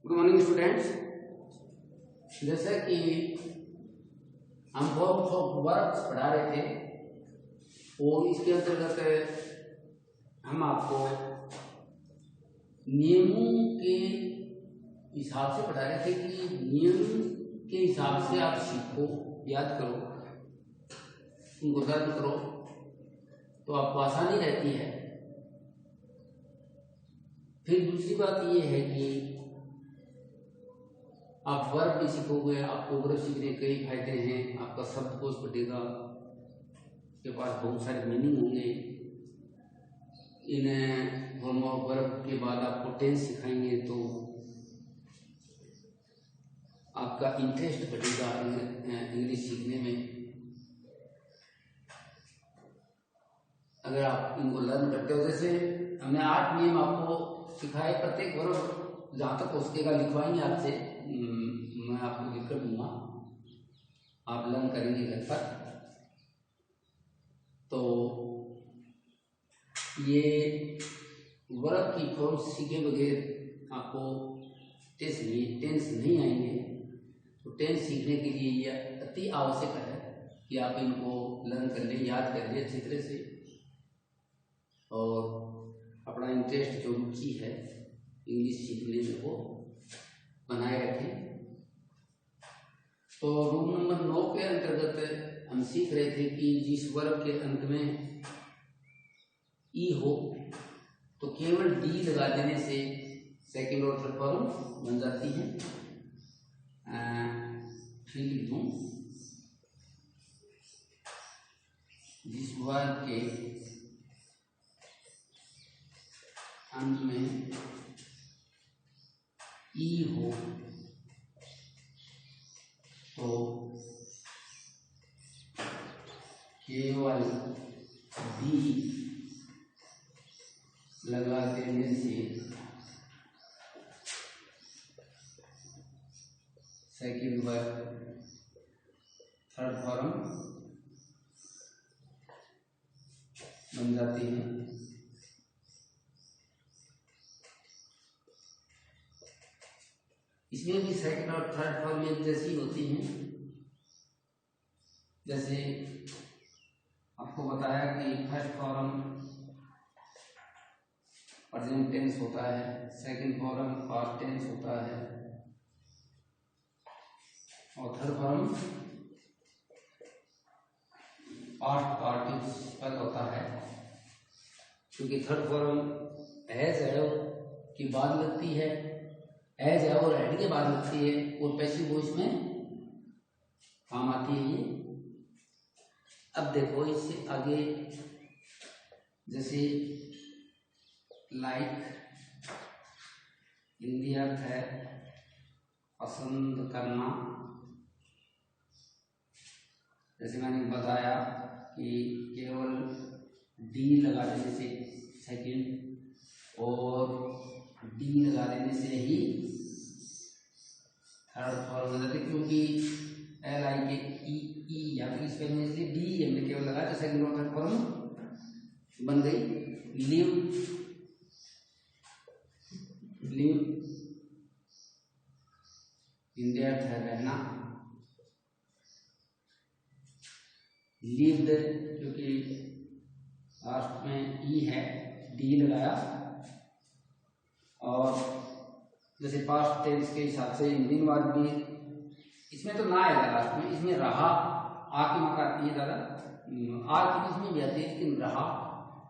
Good morning students. जैसे कि हम बहुत वर्क पढ़ा रहे थे और इसके अंतर्गत हम आपको नियमों के हिसाब से पढ़ा रहे थे कि नियम के हिसाब से आप सीखो, याद करो, उनको दर्ज करो तो आपको आसानी रहती है। फिर दूसरी बात ये है कि आप वर्ब भी सीखोगे, आपको वर्ब सीखने के कई फायदे हैं। आपका शब्दकोश बढ़ेगा, आपके पास बहुत सारे मीनिंग होंगे। इन होमवर्क वर्ब के बाद आपको टेंस सिखाएंगे तो आपका इंटरेस्ट बढ़ेगा इंग्लिश सीखने में। अगर आप इनको लर्न करते हो, जैसे हमने 8 नियम आपको सिखाए, प्रत्येक वर्ब जहाँ तक हो सकेगा लिखवाएंगे आपसे, मैं आपको लिख कर दूंगा, आप लर्न करेंगे घर पर। तो ये वर्ब की फॉर्म सीखे बगैर आपको टेंस नहीं आएंगे। तो टेंस सीखने के लिए ये अति आवश्यक है कि आप इनको लर्न कर लें, याद कर लें अच्छी तरह से, और अपना इंटरेस्ट जो रुचि है इंग्लिश सीखने में वो बनाए रखें। तो रूल नंबर 9 के अंतर्गत हम सीख रहे थे कि जिस वर्ब के अंत में ई हो तो केवल डी लगा देने से सेकंड और थर्ड फॉर्म बन जाती है। फिर लिख दूं, जिस वर्ब के अंत में ई हो तो केवल डी लगा देने से सेकंड वर्ब थर्ड फॉर्म बन जाती है। इसमें भी सेकंड और थर्ड फॉर्म एक जैसी होती हैं। जैसे आपको बताया कि फर्स्ट फॉर्म प्रेजेंट टेंस होता है, सेकंड फॉर्म पास्ट टेंस होता है और थर्ड फॉर्म पास्ट पार्टिसिपल होता है। क्योंकि थर्ड फॉर्म हैज हैव की बाद लगती है, एज है और हेड के बाद लगती है, और पैसिव वॉइस में काम आती है ये। अब देखो इससे आगे, जैसे लाइक हिंदी अर्थ है पसंद करना। जैसे मैंने बताया कि केवल डी लगा देने से सेकंड और डी लगा देने से ही थर्ड फॉर्म हो जाती है। क्योंकि एल आई के ई या फिर स्पेलिंग इसलिए डी हमने केवल लगा तो सेकंड और थर्ड फॉर्म बन गई। लिव हिंदी अर्थ है रहना। लिव्ड, क्योंकि लास्ट में ई है, डी लगाया। और जैसे पास्ट टेंस के हिसाब से हिंदी वर्ब भी, इसमें तो ना आएगा लास्ट में, इसमें रहा, आ की मात्रा आती है ज़्यादा, आ की इसमें भी आती है, लेकिन रहा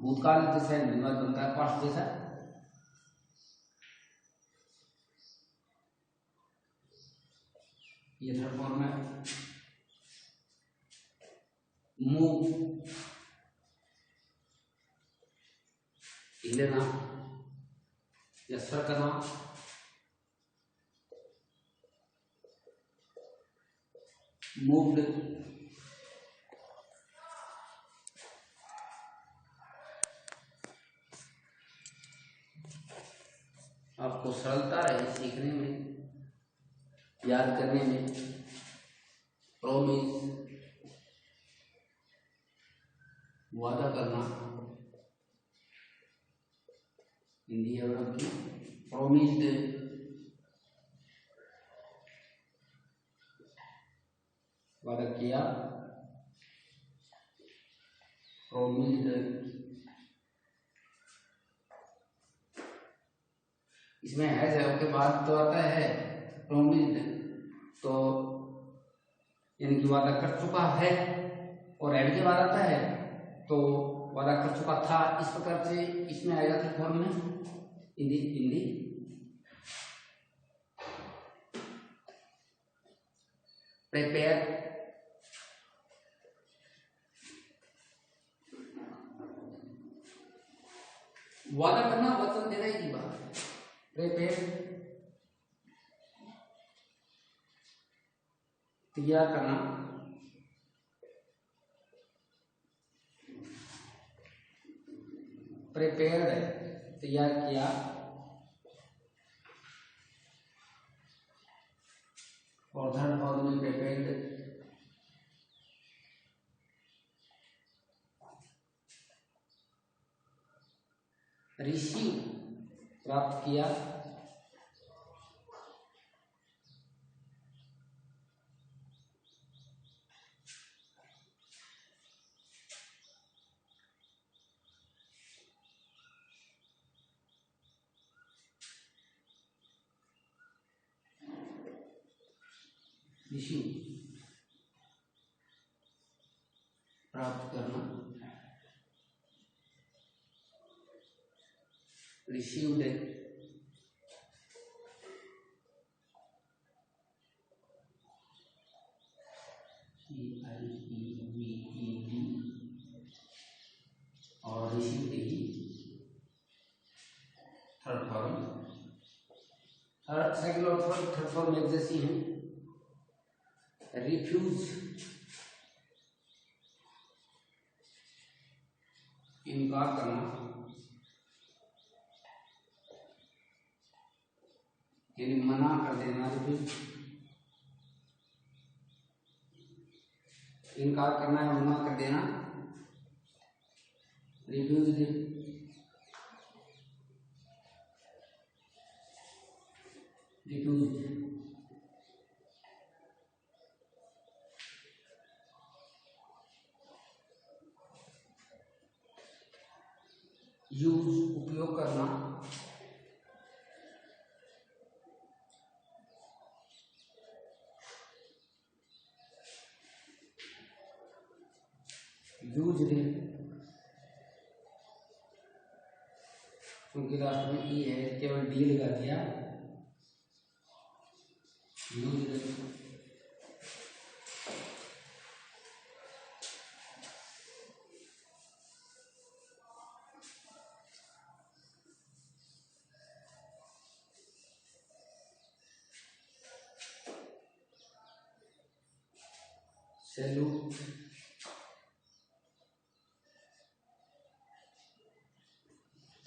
भूतकाल जैसा हिंदी वर्ब बनता है, पास्ट जैसा। ये थर्ड फॉर्म है। मूव, हिलना या सरकना। मूव्ड, आपको सरलता रहे सीखने में, याद करने में। प्रॉमिस, वादा करना, हिंदी है वर्ब की। प्रोमिस्ड वादा किया, प्रोमिस्ड। इसमें हैज है के बाद तो आता है प्रोमिस्ड, तो यानी कि वादा कर चुका है, और एड के बाद आता है तो वादा कर चुका था। इस प्रकार से इसमें आएगा थर्ड फॉर्म में इन दी प्रिपेयर। वादा करना वचन देना ही बात, प्रिपेयर तैयार करना, प्रिपेयर्ड तैयार किया, और थर्ड फॉर्म में प्रिपेयर्ड रिसीव प्राप्त किया, रिसीव प्राप्त करना, रिसीव्ड और रिसीव्ड ही थर्ड फॉर्म। सेकंड और थर्ड फॉर्म एक जैसी हैं। रिफ्यूज इनकार करना, यानी मना कर देना, रिफ्यूज इनकार करना है, मना कर देना, रिफ्यूज रिफ्यूज यूज उपयोग करना, यूज क्योंकि लास्ट में ई है केवल डी लगा दिया, यूज सैल्यूट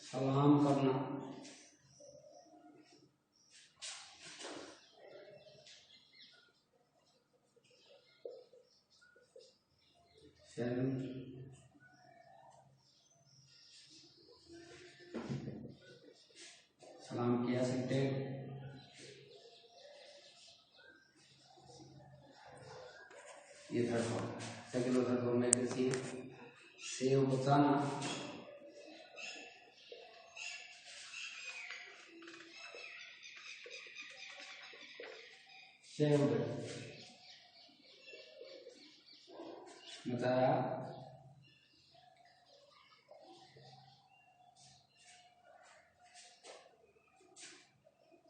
सलाम करना, सैल्यूट सलाम किया सकते हैं। ये थर्ड फॉर्म, सेकंड और थर्ड फॉर्म में कैसी है? सेव बचाना, सेव्ड बताया,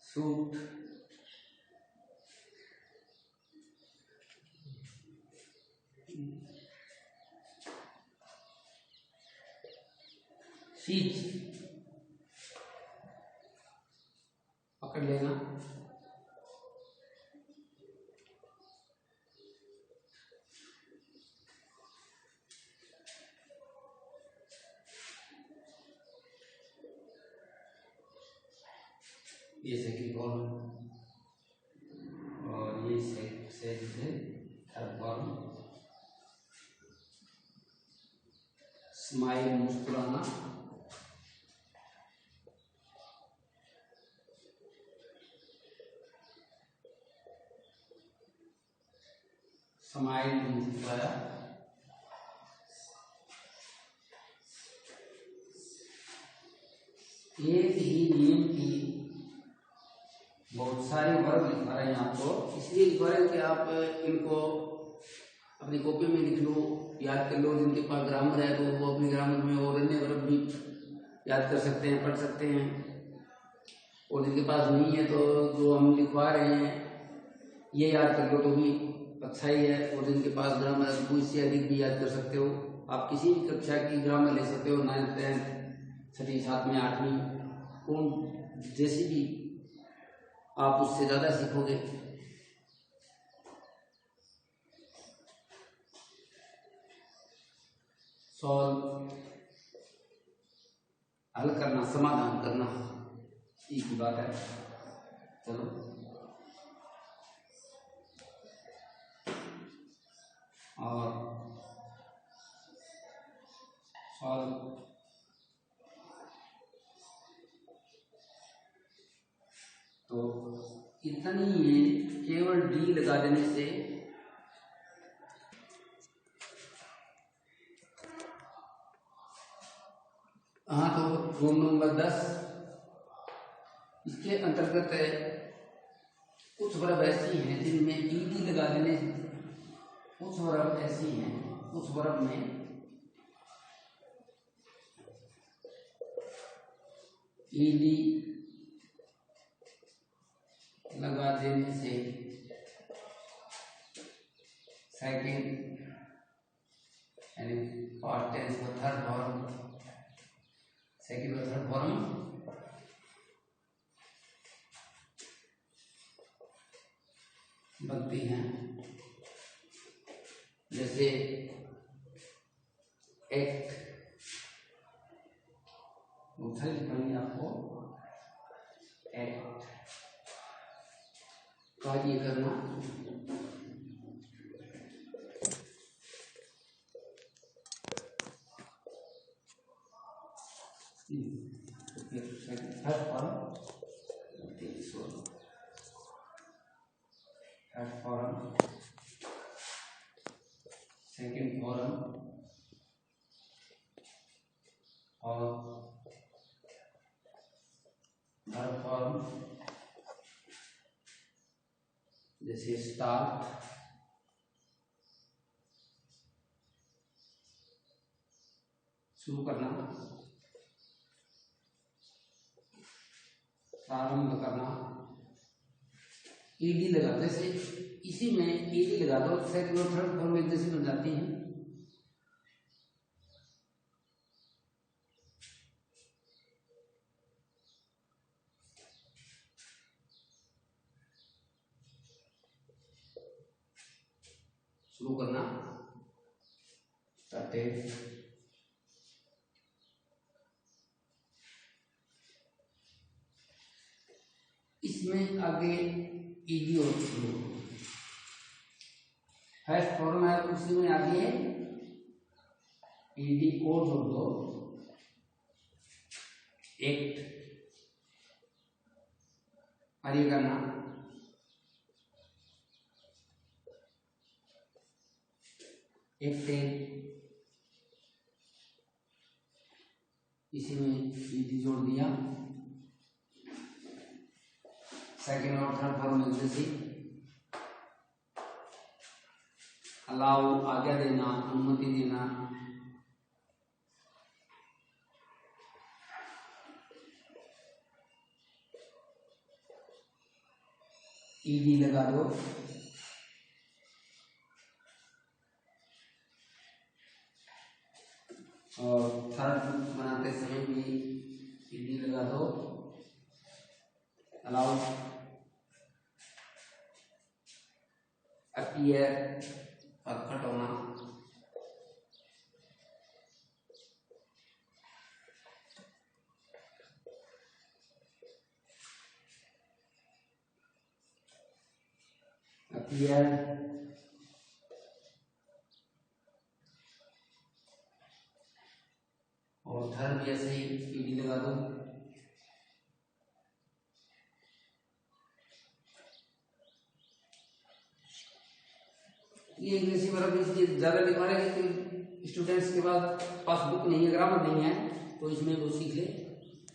सूट सीज पकड़ लेना, ये सेकंड फॉर्म, और ये थर्ड फॉर्म। स्माइल मुस्कुराना, समाइल द्वारा एक ही नियम की बहुत सारे वर्ग लिखा रहे हैं आपको, इसलिए लिखा रहे हैं कि आप इनको अपनी कॉपी में लिख लो, याद कर लो। जिनके पास ग्रामर है तो वो अपने ग्रामर में और अन्य वर्ग भी याद कर सकते हैं, पढ़ सकते हैं। और जिनके पास नहीं है तो जो हम लिखवा रहे हैं ये याद कर लो तो भी अच्छा ही है। और जिनके पास ग्रामर है तो इससे अधिक भी याद कर सकते हो। आप किसी भी कक्षा की ग्रामर ले सकते हो, 9th 10th 6वीं 7वीं 8वीं, कौन जैसी भी, आप उससे ज़्यादा सीखोगे। सॉल्व, हल करना, समाधान करना, एक ही बात है। चलो और सॉल्व, तो इतनी है, केवल डी लगा देने से हाँ। तो रूम नंबर 10 इसके अंतर्गत है। कुछ वर्ब ऐसी हैं जिनमें ईडी लगा देने, कुछ वर्ब ऐसी हैं, कुछ वर्ब में ईडी लगा देने से सेकंड यानी पास्ट टेंस व थर्ड फॉर्म, सेकंड व थर्ड फॉर्म बनती हैं। जैसे एक्ट, उधर लिखेंगे आपको एक्ट, कार्य करना, third form, third form, second form और थर्ड फॉर्म। जैसे स्टार्ट, शुरू करना, प्रारंभ करना, ईडी लगा, जैसे इसी में ईडी लगा दो, सेकंड और थर्ड फॉर्म एक जैसी बन जाती है। शुरू करना, स्टार्टेड, इसमें आगे ईडी और शुरू, फर्स्ट फॉर्म है उसी में आगे ईडी और जोड़ दो, एक्ट, कार्य करना, एक्टेड, इसी में ईडी जोड़ दिया, सेकंड और थर्ड फॉर्म में जैसे अलाउ, आज्ञा देना, अनुमति देना, ईडी लगा दो, और थर्ड बनाते समय भी ईडी लगा दो, अलाउ, अपीयर, प्रकट होना, अपीयर, और थर्ड भी ऐसे ही ईडी लगा दो, ये इंग्लिश वर्ब इसलिए ज्यादा लिखवा रहे हैं कि स्टूडेंट्स के पास बुक नहीं है, ग्रामर नहीं है, तो इसमें वो सीख ले।